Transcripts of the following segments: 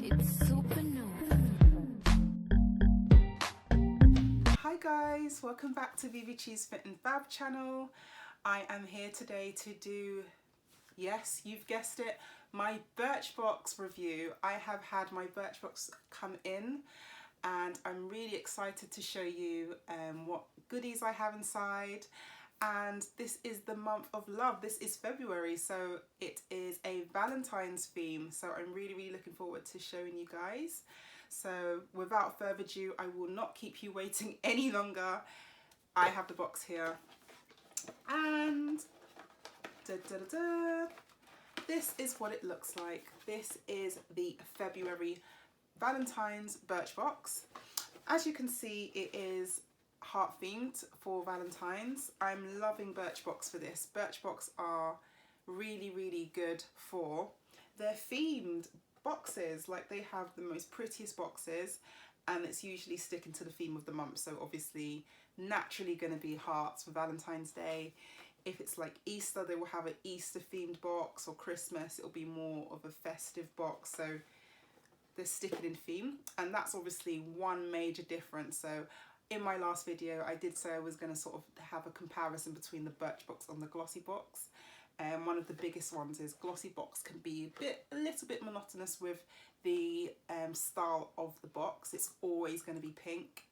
Hi guys, welcome back to vyvichi'sfitnfab channel. I am here today to do, yes, you've guessed it, my Birchbox review. I have had my Birchbox come in and I'm really excited to show you what goodies I have inside. And this is the month of love. This is February, so it is a Valentine's theme. So I'm really looking forward to showing you guys. So without further ado, I will not keep you waiting any longer. I have the box here. And this is what it looks like. This is the February Valentine's Birchbox. As you can see, it is heart themed for Valentine's. I'm loving Birchbox for this. Birchbox are really good for their themed boxes. Like, they have the most prettiest boxes and it's usually sticking to the theme of the month. So obviously naturally going to be hearts for Valentine's Day. If it's like Easter, they will have an Easter themed box, or Christmas it'll be more of a festive box. So they're sticking in theme, and that's obviously one major difference. So in my last video, I did say I was going to sort of have a comparison between the Birchbox and the Glossy box. One of the biggest ones is Glossy box can be a little bit monotonous with the style of the box. It's always going to be pink.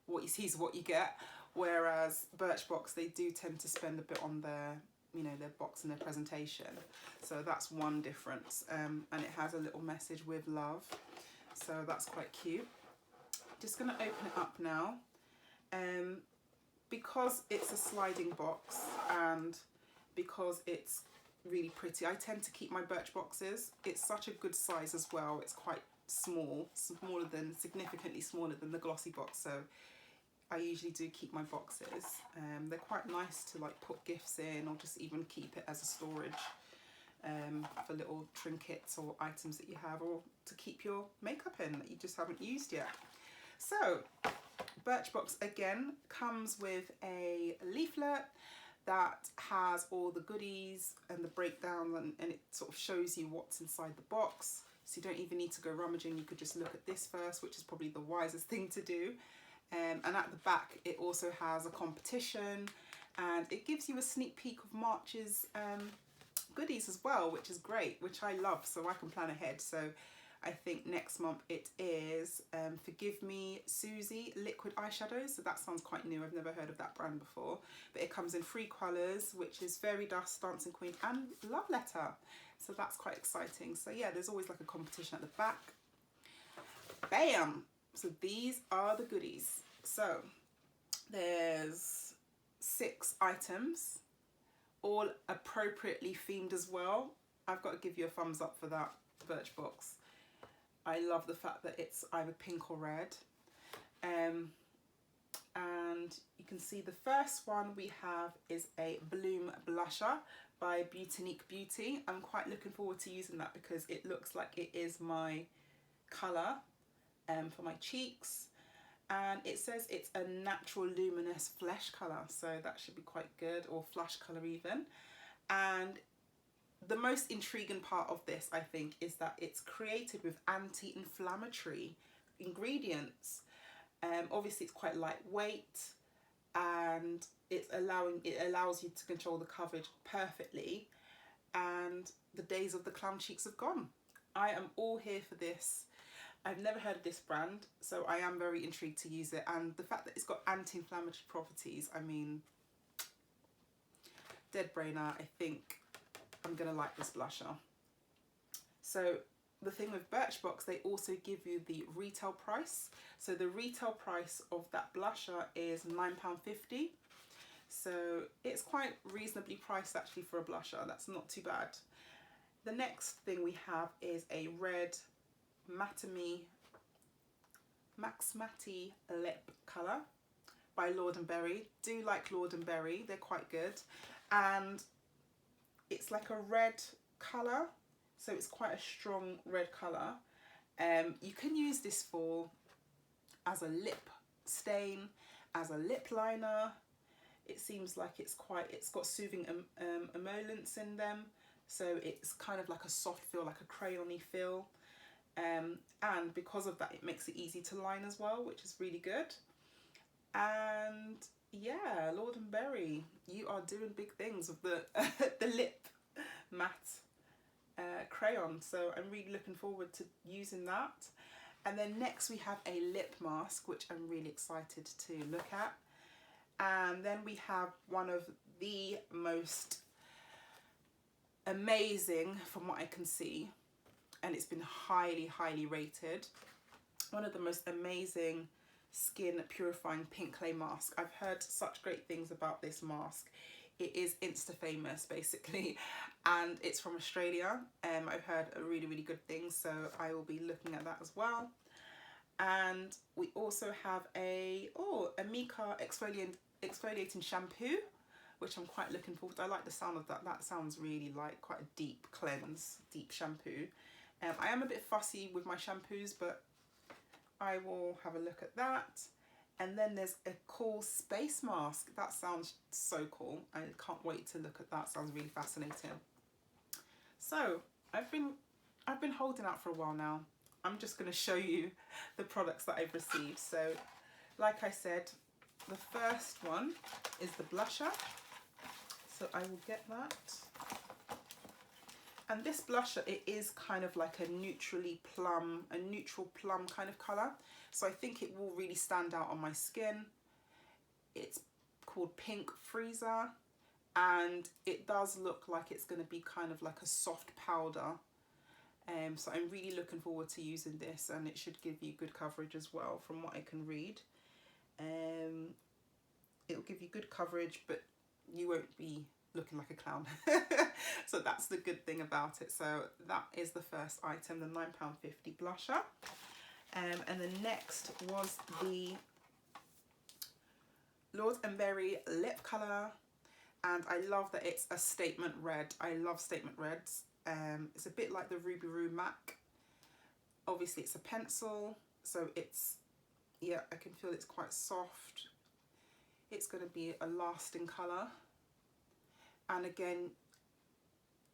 What you see is what you get. Whereas Birchbox, they do tend to spend a bit on their, you know, their box and their presentation. So that's one difference. And it has a little message with love. So that's quite cute. Just going to open it up now. Because it's a sliding box and because it's really pretty, I tend to keep my Birchboxes. It's such a good size as well. It's quite small, significantly smaller than the Glossy box. So I usually do keep my boxes. They're quite nice to like put gifts in, or just even keep it as a storage for little trinkets or items that you have, or to keep your makeup in that you just haven't used yet. So Birchbox again comes with a leaflet that has all the goodies and the breakdown, and it sort of shows you what's inside the box. So you don't even need to go rummaging. You could just look at this first, which is probably the wisest thing to do. And at the back, it also has a competition, and it gives you a sneak peek of March's goodies as well, which is great, which I love, so I can plan ahead. So I think next month it is Forgive Me Susie liquid eyeshadows. So that sounds quite new. I've never heard of that brand before. But it comes in 3 colours, which is Fairy Dust, Dancing Queen and Love Letter. So that's quite exciting. So yeah, there's always like a competition at the back. Bam! So these are the goodies. So there's 6 items, all appropriately themed as well. I've got to give you a thumbs up for that Birchbox. I love the fact that it's either pink or red. And you can see the first one we have is a Bloom Blusher by Beautinique Beauty. I'm quite looking forward to using that because it looks like it is my colour for my cheeks. And it says it's a natural luminous flesh colour, so that should be quite good, or flash colour even. And the most intriguing part of this, I think, is that it's created with anti-inflammatory ingredients. Obviously it's quite lightweight, and it allows you to control the coverage perfectly, and the days of the clown cheeks have gone. I am all here for this. I've never heard of this brand, so I am very intrigued to use it. And the fact that it's got anti-inflammatory properties, I mean, dead brainer. I think I'm gonna like this blusher. So the thing with Birchbox, they also give you the retail price. So the retail price of that blusher is £9.50. So it's quite reasonably priced actually for a blusher. That's not too bad. The next thing we have is a red Max Matty lip colour by Lord & Berry. Do like Lord & Berry, they're quite good. And it's like a red colour, so it's quite a strong red colour. You can use this for as a lip stain, as a lip liner. It seems like it's got soothing emollients in them, so it's kind of like a soft feel, like a crayony feel. And because of that, it makes it easy to line as well, which is really good. And yeah, Lord and Berry, you are doing big things with the the lip matte crayon, so I'm really looking forward to using that. And then next we have a lip mask, which I'm really excited to look at. And then we have one of the most amazing, from what I can see, and it's been highly rated, one of the most amazing skin purifying pink clay mask. I've heard such great things about this mask. It is insta famous basically, and it's from Australia. I've heard a really good things, so I will be looking at that as well. And we also have a Mika exfoliating shampoo, which I'm quite looking forward to. I like the sound of that. That sounds really like quite a deep cleanse, deep shampoo. I am a bit fussy with my shampoos, but I will have a look at that. And then there's a cool space mask. That sounds so cool. I can't wait to look at that. Sounds really fascinating. So I've been holding out for a while now. I'm just going to show you the products that I've received. So like I said, the first one is the blusher. So I will get that. And this blusher, it is kind of like a neutral plum kind of colour. So I think it will really stand out on my skin. It's called Pink Freezer, and it does look like it's going to be kind of like a soft powder. So I'm really looking forward to using this, and it should give you good coverage as well from what I can read. It'll give you good coverage, but you won't be looking like a clown. So that's the good thing about it. So that is the first item, the £9.50 blusher. And the next was the Lord and Berry lip colour, and I love that it's a statement red. I love statement reds. It's a bit like the Ruby Roo MAC. Obviously it's a pencil, so it's, yeah, I can feel it's quite soft. It's going to be a lasting colour. And again,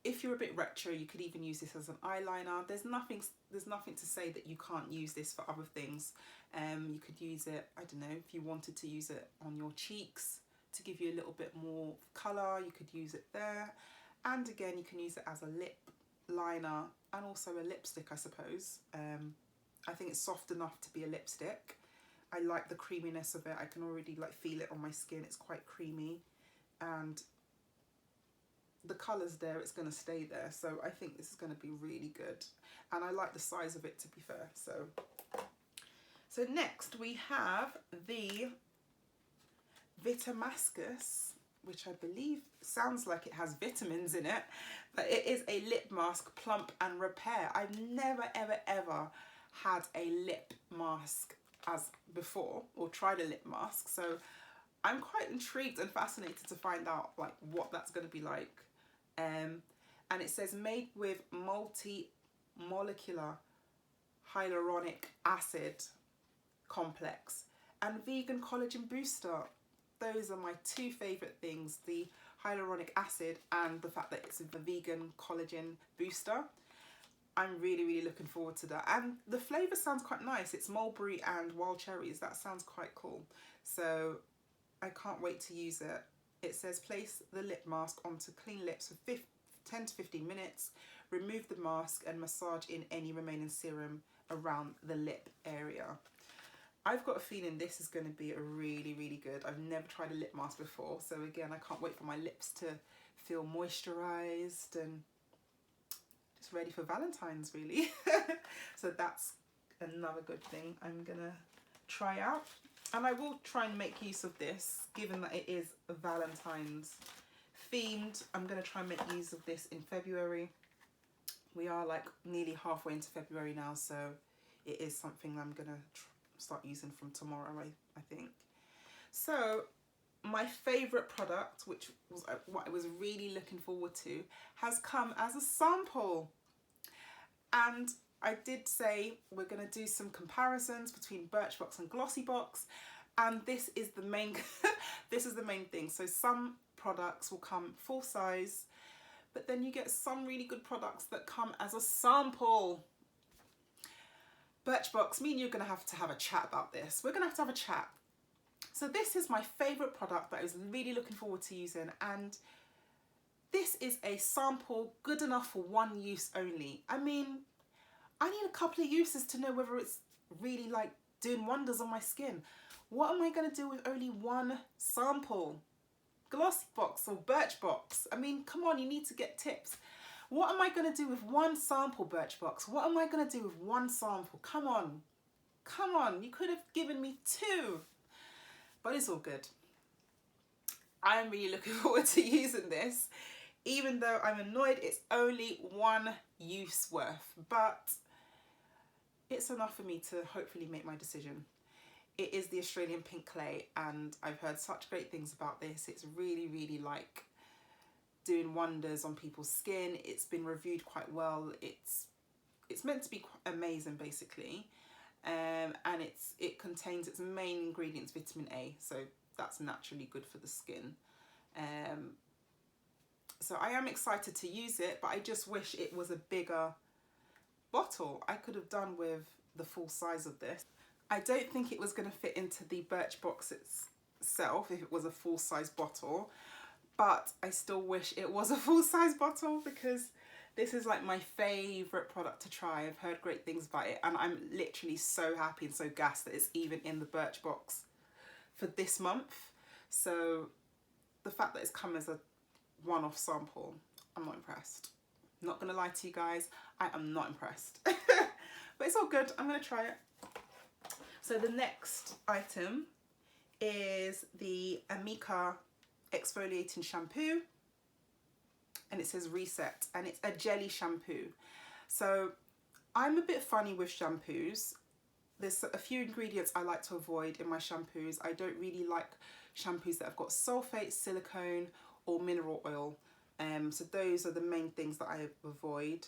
if you're a bit retro, you could even use this as an eyeliner. There's nothing to say that you can't use this for other things. You could use it, I don't know, if you wanted to use it on your cheeks to give you a little bit more colour, you could use it there. And again, you can use it as a lip liner and also a lipstick, I suppose. I think it's soft enough to be a lipstick. I like the creaminess of it. I can already like feel it on my skin. It's quite creamy, and the colour's there, it's going to stay there. So I think this is going to be really good. And I like the size of it, to be fair. So next we have the Vitamascus, which I believe sounds like it has vitamins in it, but it is a lip mask, plump and repair. I've never ever had a lip mask as before, or tried a lip mask, so I'm quite intrigued and fascinated to find out like what that's going to be like. And it says made with multi-molecular hyaluronic acid complex and vegan collagen booster. Those are my two favourite things, the hyaluronic acid and the fact that it's a vegan collagen booster. I'm really looking forward to that. And the flavour sounds quite nice. It's mulberry and wild cherries. That sounds quite cool. So I can't wait to use it. It says place the lip mask onto clean lips for 10 to 15 minutes. Remove the mask and massage in any remaining serum around the lip area. I've got a feeling this is going to be a really good. I've never tried a lip mask before, so again, I can't wait for my lips to feel moisturised and just ready for Valentine's, really. So that's another good thing I'm gonna try out, and I will try and make use of this, given that it is Valentine's themed. I'm gonna try and make use of this in February. We are like nearly halfway into February now, so it is something I'm gonna start using from tomorrow, I think. So my favourite product, which was what I was really looking forward to, has come as a sample. And I did say we're going to do some comparisons between Birchbox and Glossybox, and this is the main this is the main thing. So some products will come full size, but then you get some really good products that come as a sample. Birchbox, me and you are going to have a chat about this. We're going to have a chat. So this is my favourite product that I was really looking forward to using, and this is a sample good enough for one use only. I mean, I need a couple of uses to know whether it's really like doing wonders on my skin. What am I going to do with only one sample? Glossy box or Birchbox? I mean, come on, you need to get tips. What am I going to do with one sample, Birchbox? What am I going to do with one sample? Come on. Come on, you could have given me two. But it's all good. I am really looking forward to using this, even though I'm annoyed it's only one use worth, but it's enough for me to hopefully make my decision. It is the Australian Pink Clay, and I've heard such great things about this. It's really, really like doing wonders on people's skin. It's been reviewed quite well. It's meant to be quite amazing, basically. And it contains its main ingredients, vitamin A, so that's naturally good for the skin. So I am excited to use it, but I just wish it was a bigger bottle. I could have done with the full size of this. I don't think it was going to fit into the Birchbox itself if it was a full size bottle, but I still wish it was a full size bottle, because this is like my favourite product to try. I've heard great things about it, and I'm literally so happy and so gassed that it's even in the Birchbox for this month. So the fact that it's come as a one-off sample, I'm not impressed. I'm not going to lie to you guys, I am not impressed. But it's all good, I'm going to try it. So the next item is the Amika exfoliating shampoo, and it says Reset, and it's a jelly shampoo. So I'm a bit funny with shampoos. There's a few ingredients I like to avoid in my shampoos. I don't really like shampoos that have got sulfate, silicone or mineral oil. So those are the main things that I avoid.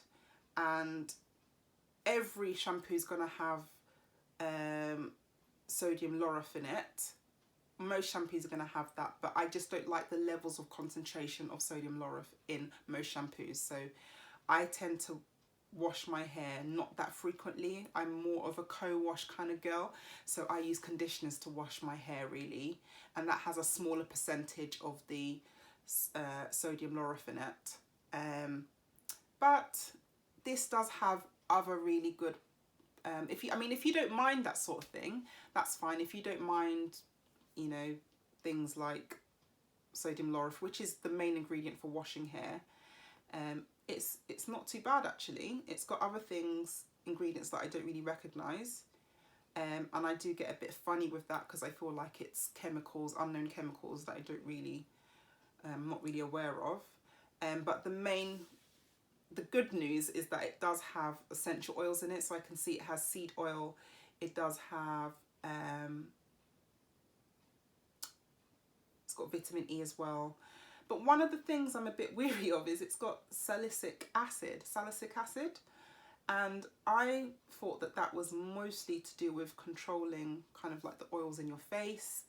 And every shampoo is going to have sodium lauryl in it. Most shampoos are going to have that, but I just don't like the levels of concentration of sodium lauryl in most shampoos. So I tend to wash my hair not that frequently. I'm more of a co-wash kind of girl, so I use conditioners to wash my hair really, and that has a smaller percentage of the sodium lauryl in it. But this does have other really good if you don't mind that sort of thing, that's fine. If you don't mind, you know, things like sodium lauryl, which is the main ingredient for washing hair, it's not too bad actually. It's got other ingredients that I don't really recognise, and I do get a bit funny with that because I feel like it's chemicals, unknown chemicals that I don't really, not really aware of. But the good news is that it does have essential oils in it, so I can see it has seed oil. It does have it's got vitamin E as well. But one of the things I'm a bit weary of is it's got salicylic acid, and I thought that that was mostly to do with controlling kind of like the oils in your face.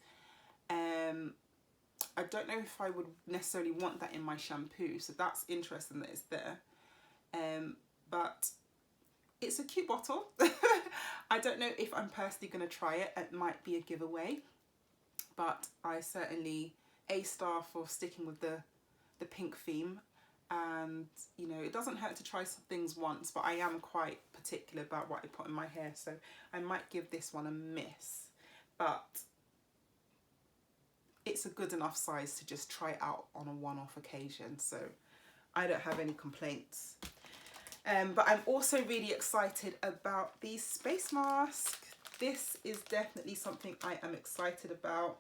I don't know if I would necessarily want that in my shampoo, so that's interesting that it's there. But it's a cute bottle. I don't know if I'm personally going to try it. It might be a giveaway, but I certainly A star for sticking with the pink theme. And you know, it doesn't hurt to try some things once, but I am quite particular about what I put in my hair, so I might give this one a miss. But it's a good enough size to just try it out on a one-off occasion, so I don't have any complaints. But I'm also really excited about the space mask. This is definitely something I am excited about.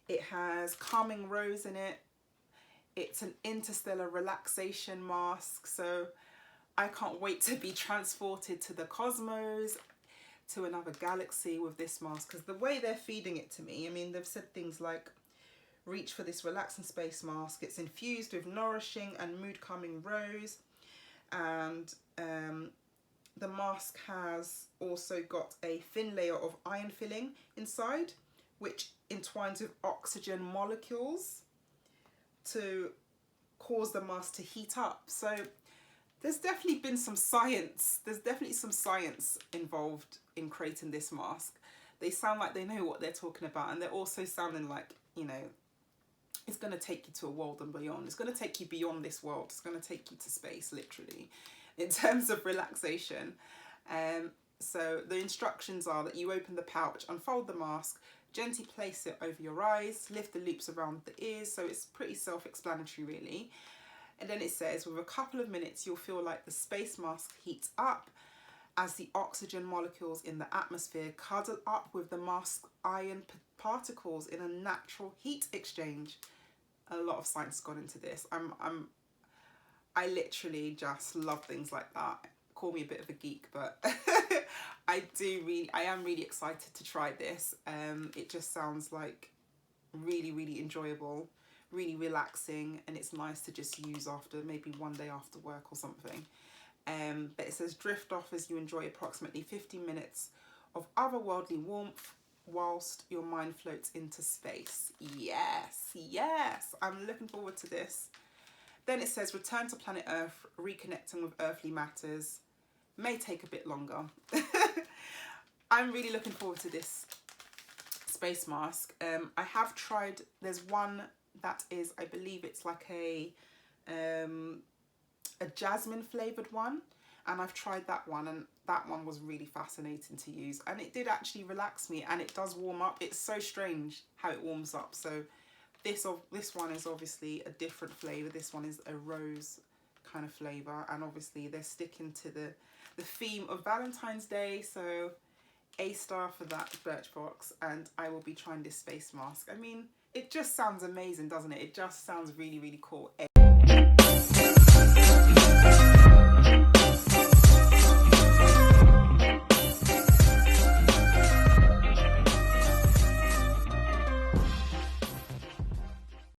It has calming rose in it. It's an interstellar relaxation mask, so I can't wait to be transported to the cosmos, to another galaxy with this mask, because the way they're feeding it to me, I mean, they've said things like, reach for this relaxing space mask. It's infused with nourishing and mood calming rose, and the mask has also got a thin layer of iron filling inside, which entwines with oxygen molecules to cause the mask to heat up. So there's definitely been some science. There's definitely some science involved in creating this mask. They sound like they know what they're talking about, and they're also sounding like, you know, it's going to take you to a world and beyond. It's going to take you beyond this world. It's going to take you to space, literally, in terms of relaxation. So the instructions are that you open the pouch, unfold the mask, gently place it over your eyes, lift the loops around the ears. So it's pretty self-explanatory, really. And then it says, with a couple of minutes, you'll feel like the space mask heats up as the oxygen molecules in the atmosphere cuddle up with the mask ion particles in a natural heat exchange. A lot of science has gone into this. I literally just love things like that. Call me a bit of a geek, but I am really excited to try this. It just sounds like really enjoyable, really relaxing, and it's nice to just use after maybe one day after work or something. But it says drift off as you enjoy approximately 15 minutes of otherworldly warmth whilst your mind floats into space. Yes, I'm looking forward to this. Then it says return to planet Earth, reconnecting with earthly matters. May take a bit longer. I'm really looking forward to this space mask. I have tried, there's one that is, I believe it's like a jasmine flavoured one, and I've tried that one, and that one was really fascinating to use, and it did actually relax me, and it does warm up. It's so strange how it warms up. So this one is obviously a different flavour. This one is a rose kind of flavour, and obviously they're sticking to the theme of Valentine's Day, so A star for that Birchbox. And I will be trying this face mask. I mean, it just sounds amazing, doesn't it? It just sounds really cool.